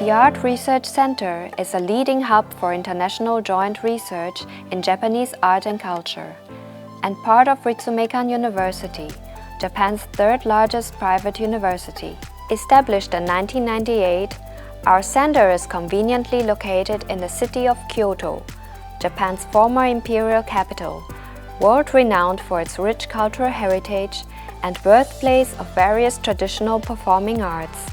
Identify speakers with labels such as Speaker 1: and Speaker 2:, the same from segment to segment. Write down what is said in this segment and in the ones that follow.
Speaker 1: The Art Research Center is a leading hub for international joint research in Japanese art and culture, and part of Ritsumeikan University, Japan's third largest private university. Established in 1998, our center is conveniently located in the city of Kyoto, Japan's former imperial capital, world-renowned for its rich cultural heritage and birthplace of various traditional performing arts.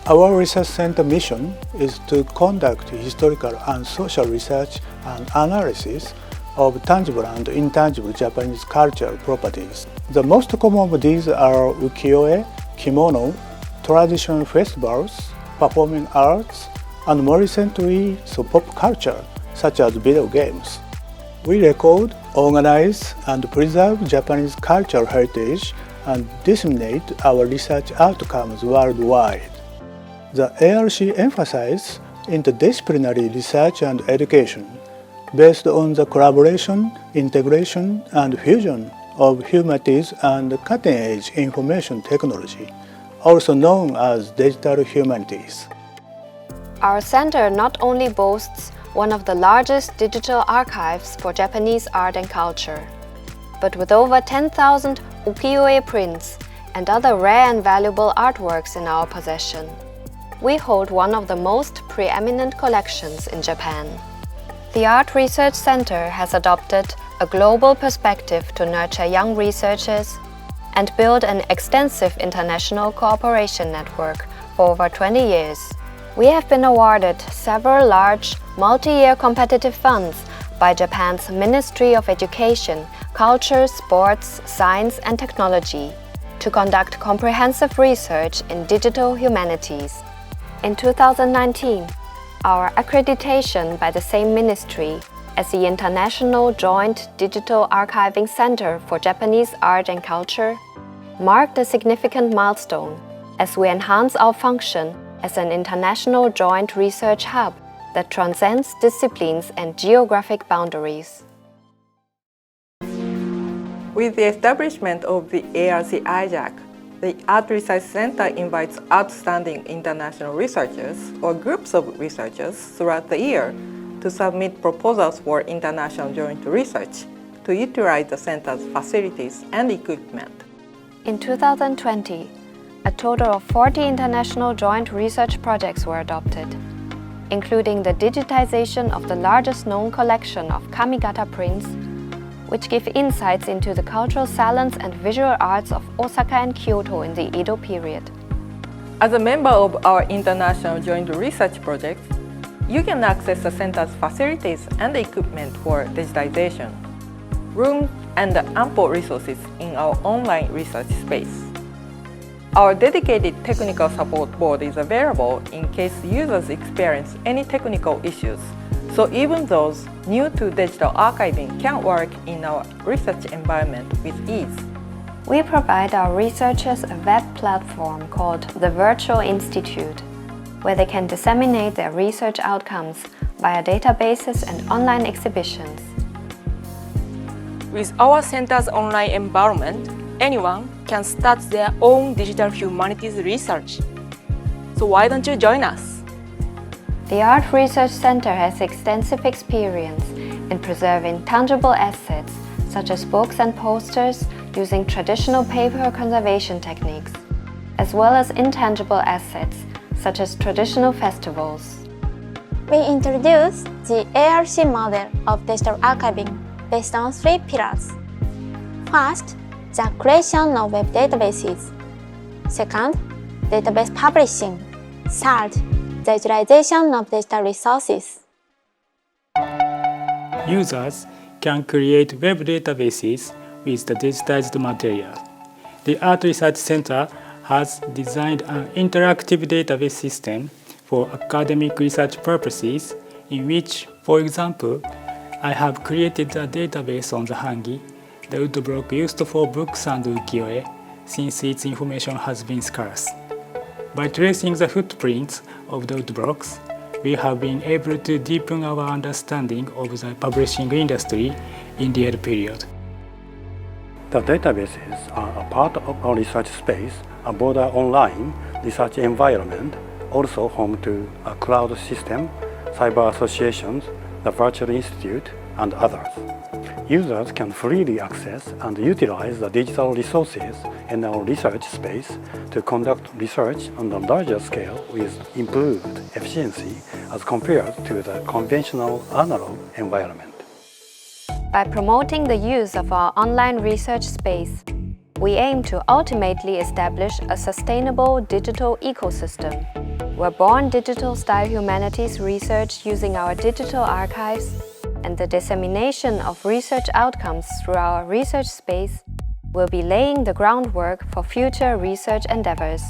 Speaker 2: Our research center mission is to conduct historical and social research and analysis of tangible and intangible Japanese cultural properties. The most common of these are ukiyo-e, kimono, traditional festivals, performing arts, and more recently, pop culture, such as video games. We record, organize, and preserve Japanese cultural heritage and disseminate our research outcomes worldwide. The ARC emphasizes interdisciplinary research and education based on the collaboration, integration, and fusion of humanities and cutting-edge information technology, also known as Digital Humanities.
Speaker 1: Our center not only boasts one of the largest digital archives for Japanese art and culture, but with over 10,000 ukiyo-e prints and other rare and valuable artworks in our possession. We hold one of the most preeminent collections in Japan. The Art Research Center has adopted a global perspective to nurture young researchers and build an extensive international cooperation network for over 20 years. We have been awarded several large, multi-year competitive funds by Japan's Ministry of Education, Culture, Sports, Science and Technology to conduct comprehensive research in digital humanities. In 2019, our accreditation by the same ministry as the International Joint Digital Archiving Center for Japanese Art and Culture marked a significant milestone as we enhance our function as an international joint research hub that transcends disciplines and geographic boundaries.
Speaker 3: With the establishment of the ARC-iJAC, the Art Research Center invites outstanding international researchers or groups of researchers throughout the year to submit proposals for international joint research to utilize the center's facilities and equipment.
Speaker 1: In 2020, a total of 40 international joint research projects were adopted, including the digitization of the largest known collection of Kamigata prints, which give insights into the cultural salons and visual arts of Osaka and Kyoto in the Edo period.
Speaker 3: As a member of our international joint research project, you can access the center's facilities and equipment for digitization, rooms, and ample resources in our online research space. Our dedicated technical support board is available in case users experience any technical issues, so even those new to digital archiving can work in our research environment with ease.
Speaker 1: We provide our researchers a web platform called the Virtual Institute, where they can disseminate their research outcomes via databases and online exhibitions.
Speaker 4: With our center's online environment, anyone can start their own digital humanities research. So why don't you join us?
Speaker 1: The Art Research Center has extensive experience in preserving tangible assets such as books and posters using traditional paper conservation techniques, as well as intangible assets such as traditional festivals.
Speaker 5: We introduced the ARC model of digital archiving based on 3 pillars. First, the creation of web databases. Second, database publishing. Third, the utilization of digital resources.
Speaker 6: Users can create web databases with the digitized material. The Art Research Center has designed an interactive database system for academic research purposes in which, for example, I have created a database on the hangi, the woodblock used for books and ukiyo-e, since its information has been scarce. By tracing the footprints of the woodblocks, we have been able to deepen our understanding of the publishing industry in the Edo period.
Speaker 7: The databases are a part of our research space, a broader online research environment also home to a cloud system, cyber associations, the Virtual Institute, and others. Users can freely access and utilize the digital resources in our research space to conduct research on a larger scale with improved efficiency as compared to the conventional analog environment.
Speaker 1: By promoting the use of our online research space, we aim to ultimately establish a sustainable digital ecosystem where born digital-style humanities research using our digital archives and the dissemination of research outcomes through our research space will be laying the groundwork for future research endeavors.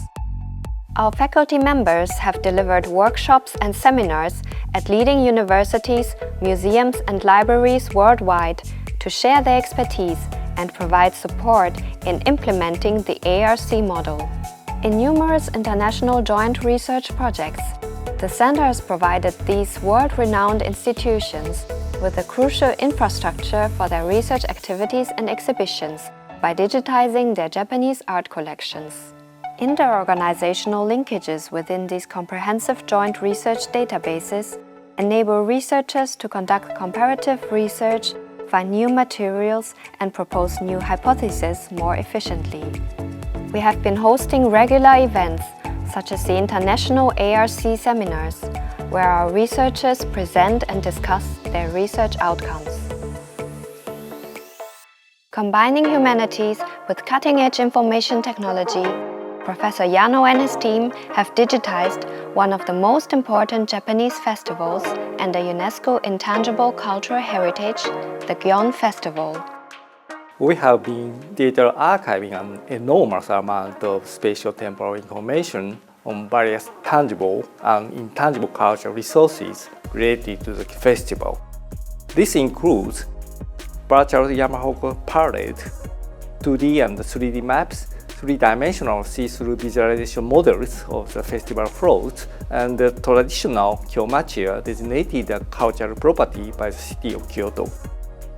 Speaker 1: Our faculty members have delivered workshops and seminars at leading universities, museums and libraries worldwide to share their expertise and provide support in implementing the ARC model. In numerous international joint research projects, the Center has provided these world-renowned institutions with a crucial infrastructure for their research activities and exhibitions by digitizing their Japanese art collections. Inter-organizational linkages within these comprehensive joint research databases enable researchers to conduct comparative research, find new materials, and propose new hypotheses more efficiently. We have been hosting regular events, such as the International ARC seminars, where our researchers present and discuss their research outcomes. Combining humanities with cutting-edge information technology, Professor Yano and his team have digitized one of the most important Japanese festivals and a UNESCO Intangible Cultural Heritage, the Gion Festival.
Speaker 8: We have been data archiving an enormous amount of spatial-temporal information on various tangible and intangible cultural resources related to the festival. This includes virtual Yamahoko parade, 2D and 3D maps, three-dimensional see-through visualization models of the festival floats, and the traditional kyomachi designated a cultural property by the city of Kyoto.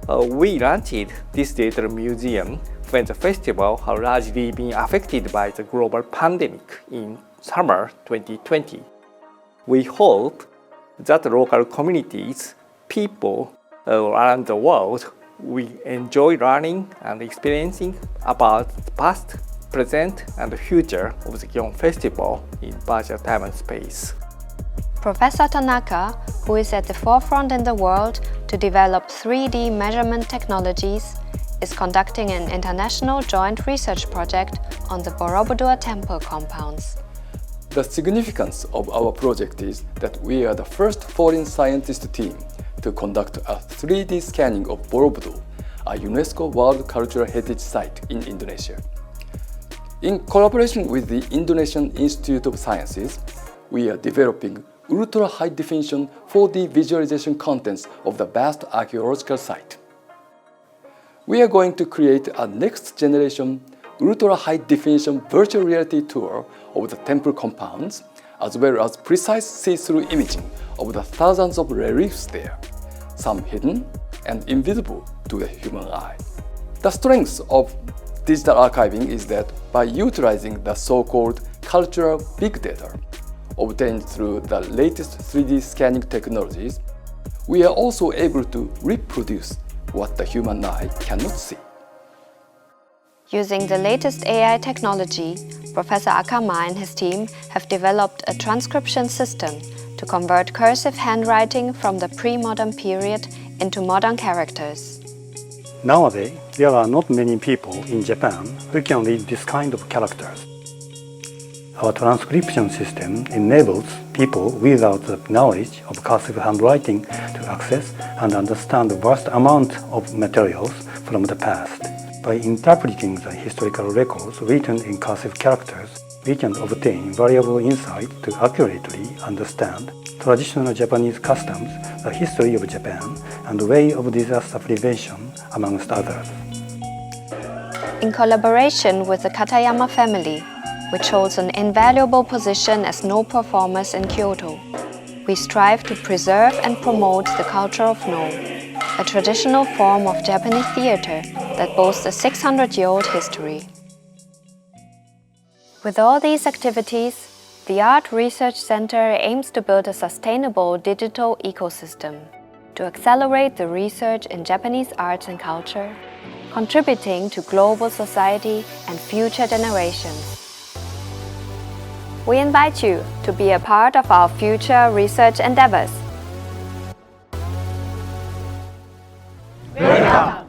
Speaker 8: We launched this data museum when the festival had largely been affected by the global pandemic in summer 2020. We hope that local communities, people around the world will enjoy learning and experiencing about the past, present, and the future of the Gion Festival in virtual time and space.
Speaker 1: Professor Tanaka, who is at the forefront in the world to develop 3D measurement technologies, is conducting an international joint research project on the Borobudur temple compounds.
Speaker 9: The significance of our project is that we are the first foreign scientist team to conduct a 3D scanning of Borobudur, a UNESCO World Cultural Heritage Site in Indonesia. In collaboration with the Indonesian Institute of Sciences, we are developing ultra-high-definition 4D visualization contents of the vast archaeological site. We are going to create a next-generation ultra-high-definition virtual reality tour of the temple compounds, as well as precise see-through imaging of the thousands of reliefs there, some hidden and invisible to the human eye. The strength of digital archiving is that by utilizing the so-called cultural big data, obtained through the latest 3D scanning technologies, we are also able to reproduce what the human eye cannot see.
Speaker 1: Using the latest AI technology, Professor Akama and his team have developed a transcription system to convert cursive handwriting from the pre-modern period into modern characters.
Speaker 7: Nowadays, there are not many people in Japan who can read this kind of characters. Our transcription system enables people without the knowledge of cursive handwriting to access and understand the vast amount of materials from the past. By interpreting the historical records written in cursive characters, we can obtain valuable insight to accurately understand traditional Japanese customs, the history of Japan, and the way of disaster prevention, amongst others.
Speaker 1: In collaboration with the Katayama family, which holds an invaluable position as Noh performers in Kyoto, we strive to preserve and promote the culture of Noh, a traditional form of Japanese theater that boasts a 600-year-old history. With all these activities, The Art Research Center aims to build a sustainable digital ecosystem to accelerate the research in Japanese arts and culture, contributing to global society and future generations. We invite you to be a part of our future research endeavors.
Speaker 2: Welcome!